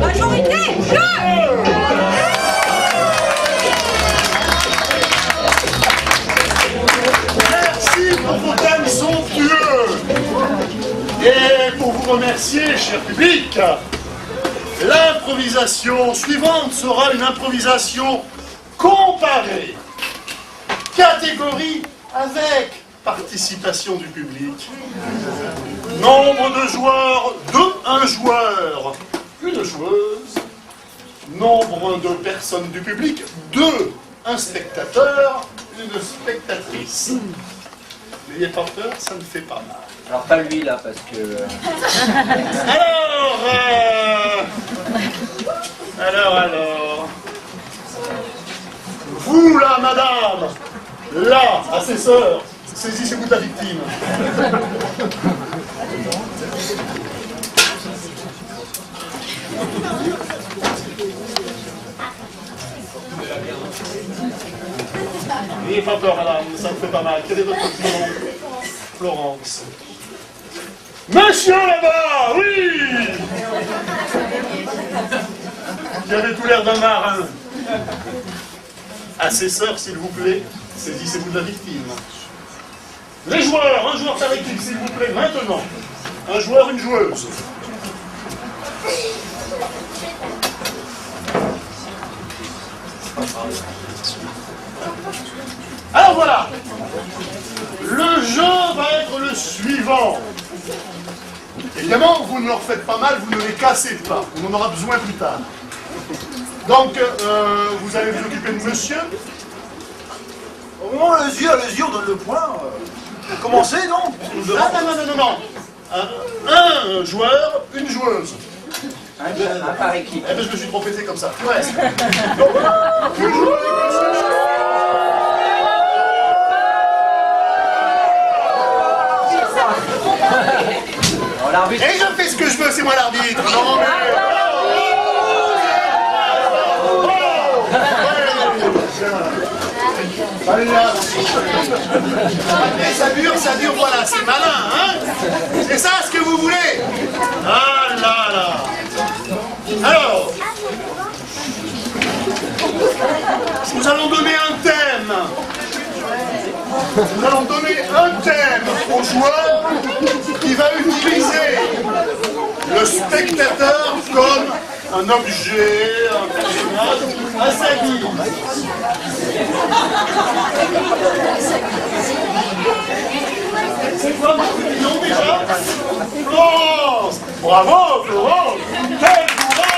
Majorité, merci pour vos thèmes somptueux. Et pour vous remercier, cher public, l'improvisation suivante sera une improvisation comparée. Catégorie avec participation du public. Nombre de joueurs, 2, un joueur, une joueuse. Nombre de personnes du public, 2, un spectateur, une spectatrice. N'ayez pas peur, ça ne fait pas mal. Alors pas lui là parce que... Alors. Vous là, madame, là, assesseur, saisissez-vous de la victime. N'ayez pas peur, madame, ça me fait pas mal. Quel est votre nom? Florence. Monsieur là-bas, oui! Qui avait tout l'air d'un marin. Assesseur, s'il vous plaît, saisissez-vous de la victime. Les joueurs, un joueur par équipe, s'il vous plaît, maintenant. Un joueur, une joueuse. Alors voilà, le jeu va être le suivant. Évidemment, vous ne leur faites pas mal, vous ne les cassez pas. On en aura besoin plus tard. Donc, vous allez vous occuper de monsieur. Oh, les yeux, on donne le point. Commencez, non? Non. Un joueur, une joueuse. Un par équipe. Eh bien, je me suis trompé, c'est comme ça. Ouais. Et je fais ce que je veux, c'est moi l'arbitre. Non, mais... Ça dure, voilà, c'est malin, hein? C'est ça ce que vous voulez? Ah là. Alors, nous allons donner un thème. Nous allons donner un thème au joueur qui va utiliser le spectateur comme un objet, un personnage, à sa guise. C'est quoi votre opinion déjà? Florence! Bravo Florence! Quel courage!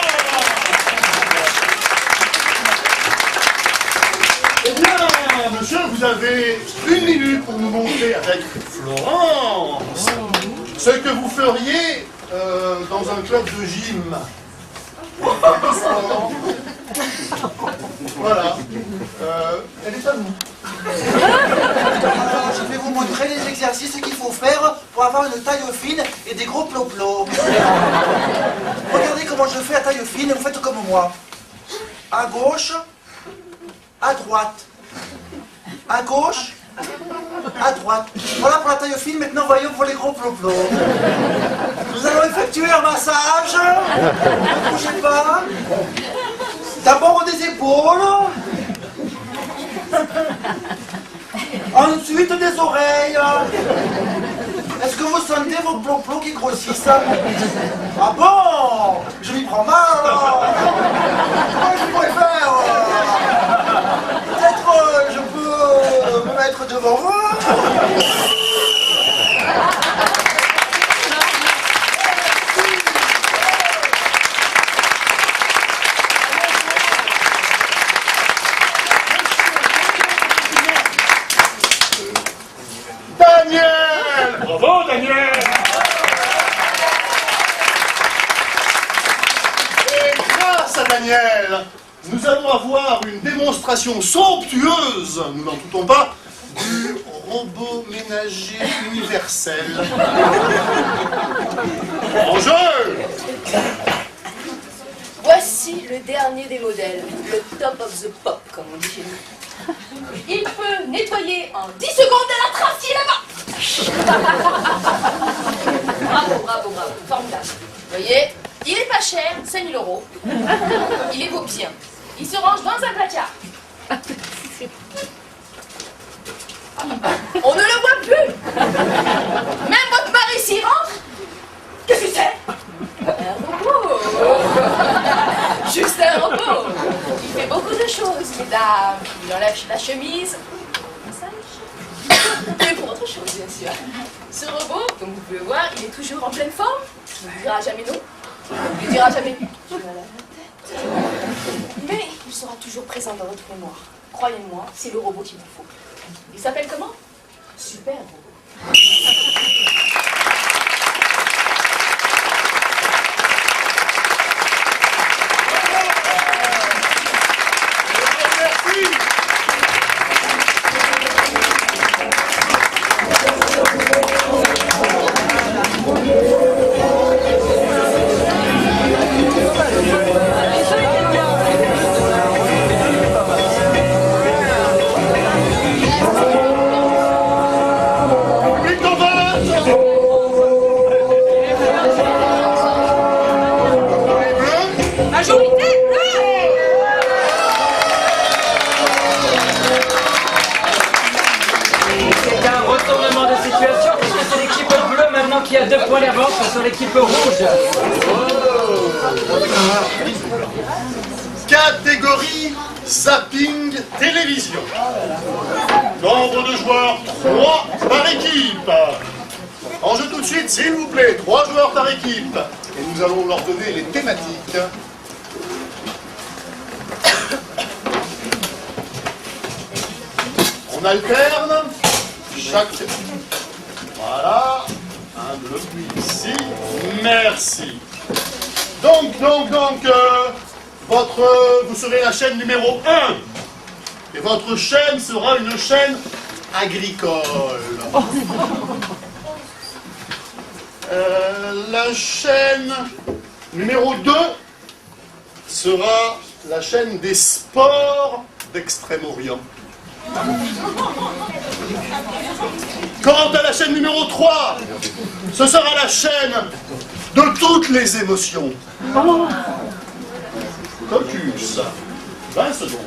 Eh bien, monsieur, vous avez 1 minute pour nous montrer avec Florence ce que vous feriez dans un club de gym. Voilà. Elle est à nous. Alors, je vais vous montrer les exercices qu'il faut faire pour avoir une taille fine et des gros plots-plots. Regardez comment je fais la taille fine et vous faites comme moi. À gauche, à droite. À gauche, à droite. Voilà pour la taille fine, maintenant voyons pour les gros plots-plots. Nous allons effectuer un massage. Ne bougez pas. D'abord des épaules. Ensuite des oreilles. Est-ce que vous sentez vos plots-plots qui grossissent? Ah bon? Je m'y prends mal alors. Comment je pourrais faire? Peut-être je peux me mettre devant vous. Daniel! Bravo Daniel! Et grâce à Daniel, nous allons avoir une démonstration somptueuse, nous n'en doutons pas, du robot ménager universel. En jeu! Voici le dernier des modèles, le top of the pop, comme on dit chez nous. Il peut nettoyer en 10 secondes de la trace là-bas. Bravo, bravo, bravo. Formidable. Vous voyez, il est pas cher, 5 000 €. Il est beau bien. Il se range dans un placard. On ne le voit plus. Même votre mari s'y rentre. Qu'est-ce que c'est? Un robot. Juste un robot. Il fait beaucoup de choses, mesdames. Il enlève la chemise. Et pour autre chose, bien sûr. Ce robot, comme vous pouvez voir, il est toujours en pleine forme. Il ne dira jamais non. Il ne dira jamais je vais à la tête. Mais il sera toujours présent dans votre mémoire. Croyez-moi, c'est le robot qu'il vous faut. Il s'appelle comment? Super robot. Qui a 2 points d'avance sur l'équipe rouge. Catégorie zapping télévision. Nombre de joueurs 3 par équipe. En jeu tout de suite, s'il vous plaît, 3 joueurs par équipe. Et nous allons leur donner les thématiques. On alterne. Chaque... Voilà. Un bleu ici. Merci. Donc, vous serez la chaîne numéro 1. Et votre chaîne sera une chaîne agricole. La chaîne numéro 2 sera la chaîne des sports d'Extrême-Orient. Quant à la chaîne numéro 3, ce sera la chaîne de toutes les émotions. Focus. 20 secondes.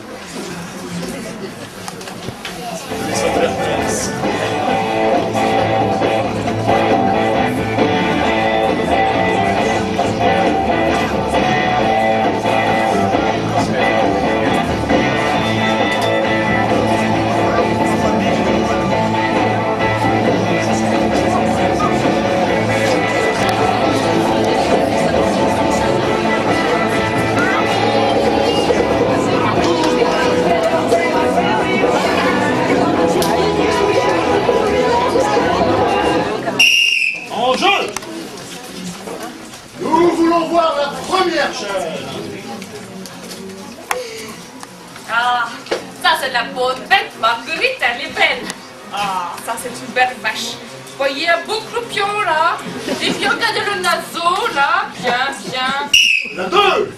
Ah, ça c'est de la bonne bête, Marguerite, elle est belle. Ah, ça c'est une belle vache. Vous voyez un beau croupion là. Et puis regardez le naseau là. Bien, bien. La 2.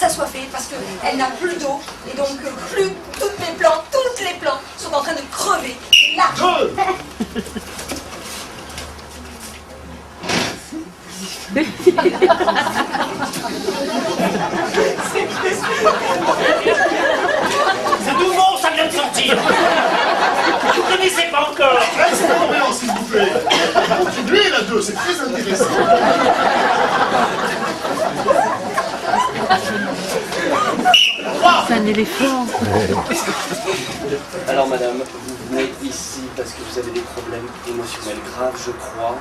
s'assoiffer parce qu'elle n'a plus d'eau et donc plus toutes les plantes sont en train de crever. Là. C'est nouveau, ça vient de sortir. Vous ne connaissez pas encore. Restez combien, s'il vous plaît. Continuez la 2, c'est très intéressant. Ça éléphant. Alors madame, vous venez ici parce que vous avez des problèmes émotionnels graves, je crois.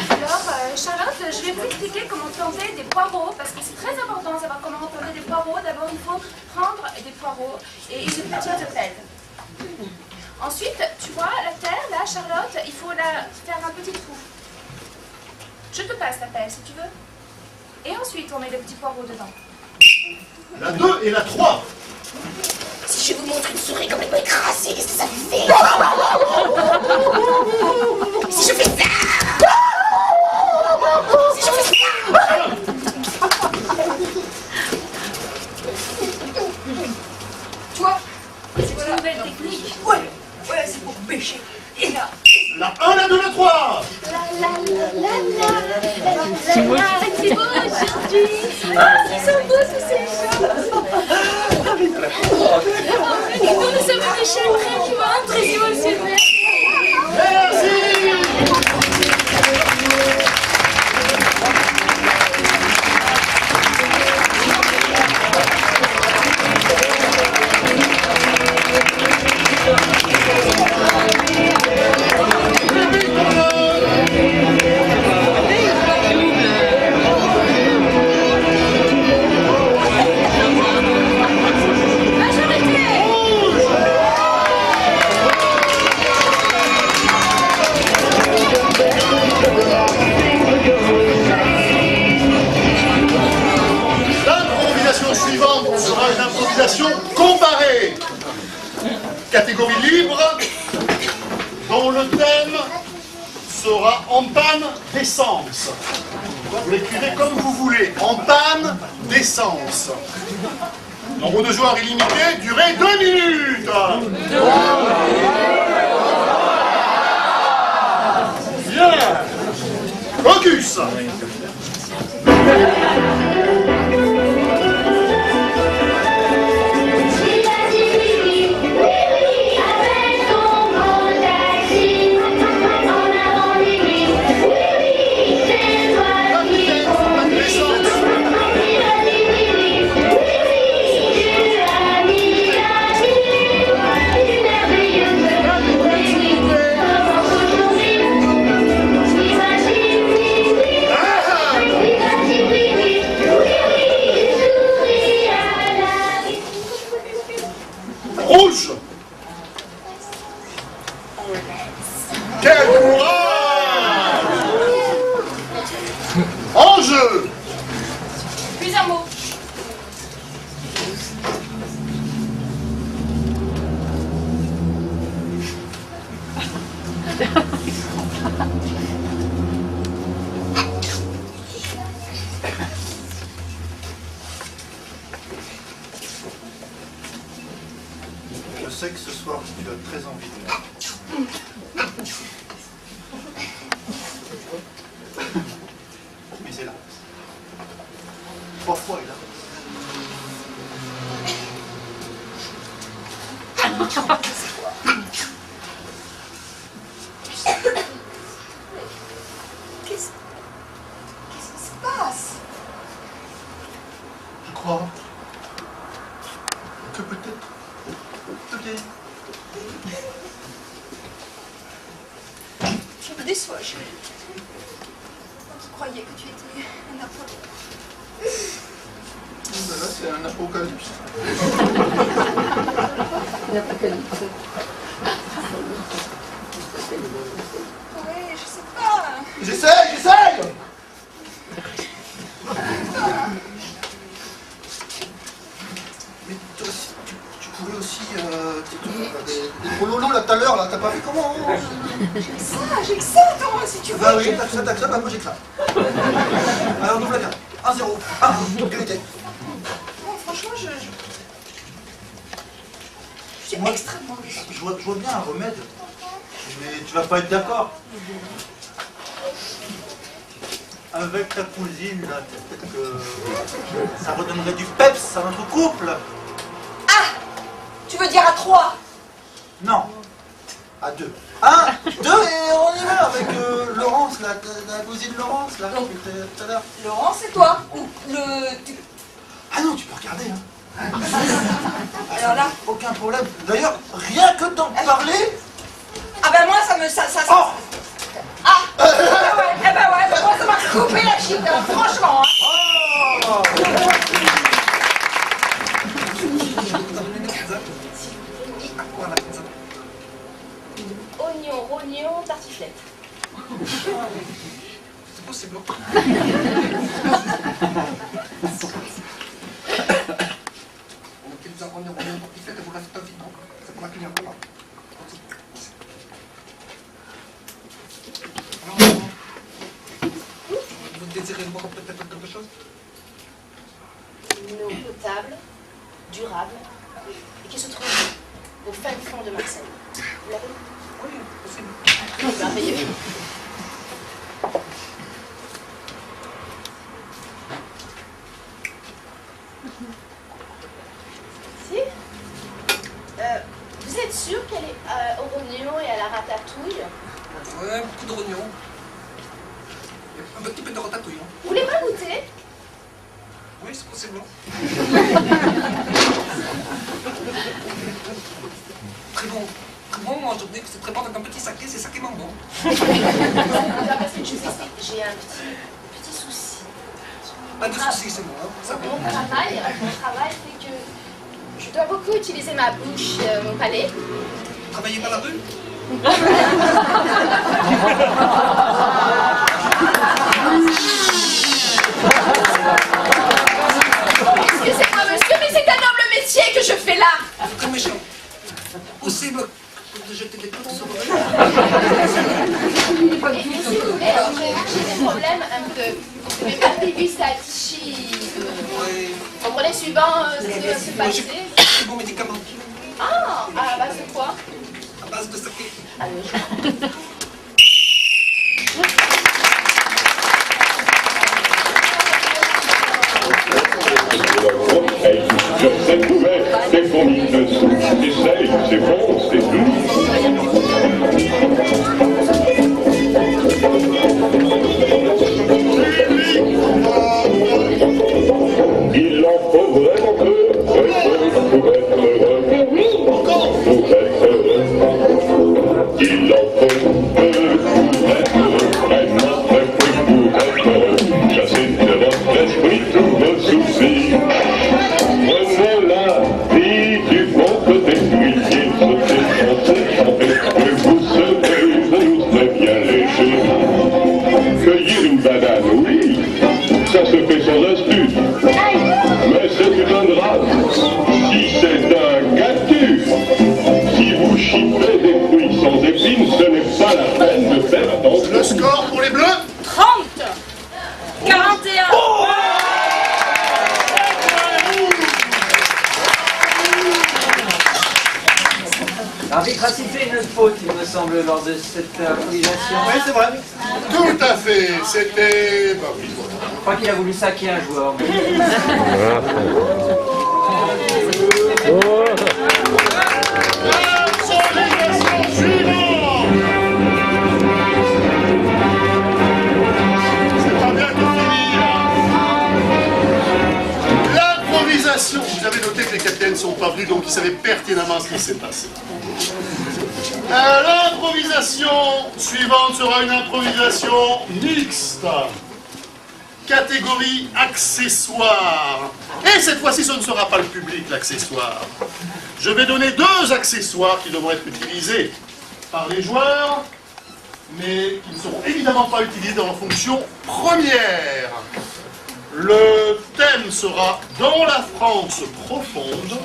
Alors, Charlotte, je vais vous expliquer comment planter des poireaux, parce que c'est très important de savoir comment planter des poireaux. D'abord, il faut prendre des poireaux et une petite pelle. Ensuite, tu vois, la terre, là, Charlotte, il faut la faire un petit trou. Je te passe la pelle, si tu veux. Et ensuite, on met les petits poireaux dedans. La 2 et la 3. Si je vous montre une souris complètement écrasée, qu'est-ce que ça fait? Si je fais ça! Si je fais ça! Toi, c'est une nouvelle technique. Ouais, voilà, c'est pour pêcher. Et là. La 1, la 2, la 3. C'est beau aujourd'hui. Ils sont beaux tous ces gens. Nous sommes des chèvres qui vont être très émotionnels. Merci. L'improvisation suivante sera une improvisation comparée. Catégorie libre, dont le thème sera en panne d'essence. Vous l'écrivez comme vous voulez, en panne d'essence. Nombre de joueurs illimité, durée 2 minutes. Bien. Focus. Rouge. Quel courage. En jeu. Puis un mot. Je sais que ce soir, tu as très envie de moi. Mais c'est là. 3 fois, il a. Qu'est-ce qui se passe? Je crois que peut-être. Ok. Je me déçois, je croyais que tu étais un Napoléon. Là, c'est un apocalypse. Ouais, je sais pas. J'essaye. Mais toi aussi, tu pouvais aussi... des gros lolos là tout à l'heure, là, t'as pas vu comment hein? J'ai que ça, toi, si tu veux. Bah oui, t'as que ça, bah moi j'ai que ça. Alors, nous voilà bien. 1-0. Ah, égalité. Non, franchement, je suis Moi, extrêmement déçue. Je vois bien un remède, mais tu vas pas être d'accord. Avec ta cousine, là, peut-être que ça redonnerait du peps à notre couple. Ah, tu veux dire à 3? Non, à 2. 1, 2 et on y va avec Laurence, la cousine Laurence, là, qui était tout à l'heure. Laurent, c'est toi. Ou le... Ah non, tu peux regarder, hein. Alors là... Aucun problème. D'ailleurs, rien que d'en parler... Ah ben moi, ça me... Oh Ah eh ben ouais, moi ça m'a coupé la chic, hein, franchement. Hein. Oh Oignon, rognon, tartiflette. C'est possible. Vous désirez voir peut-être quelque chose? Une eau potable, durable, et qui se trouve au fin fond de Marseille. Vous l'avez? Oui, possible. Merveilleux. Si? Vous êtes sûr qu'elle est au rognon et à la ratatouille? Ouais, beaucoup de rognons. Un petit peu de ratatouille. Hein. Vous voulez pas goûter? Oui, c'est possible. Très bon. Très bon, moi je dis que c'est très bon avec un petit saké, c'est sakément bon. Parce que je vous explique, j'ai un petit souci. Pas de soucis, c'est bon. Hein. Ça va. Mon travail fait que je dois beaucoup utiliser ma bouche, mon palais. Travailler dans la rue? Excusez-moi monsieur, mais c'est un noble métier que je fais là. C'est très méchant. Possible de jeter des coups sur le Et s'il vous plaît, j'ai des problèmes un peu de mes papilles gustatives. Vous comprenez, suivant ce qui va se passer. C'est bon médicament. Ah, à base de quoi? À base de saké. Sur cette couverte, des fourmis dessous, des sels, c'est bon, c'est doux. Il en faut vraiment peu pour être heureux. Pour être heureux. Il en faut peu pour être heureux. Vraiment très peu pour être heureux. Chassez de votre esprit tous vos soucis. Prenez la vie du bon côté, puis il se fait chanter, que vous serez vous très bien léger. Cueillir une banane, oui, ça se fait sans astuce, mais c'est une bonne race. Si c'est un gâtu, si vous chiffrez des fruits sans épines, ce n'est pas la peine de faire attention. Le score pour les Bleus? 30 41 L'arbitre a sifflé une faute, il me semble, lors de cette improvisation. Oui, c'est vrai. Tout à fait, c'était... Bah oui, voilà. Je crois qu'il a voulu saquer un joueur. C'est pas bien de finir. L'improvisation. Vous avez noté que les capitaines ne sont pas venus, donc ils savaient pertinemment ce qui s'est passé. L'improvisation suivante sera une improvisation mixte. Catégorie accessoires. Et cette fois-ci, ce ne sera pas le public, l'accessoire. Je vais donner 2 accessoires qui devront être utilisés par les joueurs, mais qui ne seront évidemment pas utilisés dans leur fonction première. Le thème sera « Dans la France profonde ».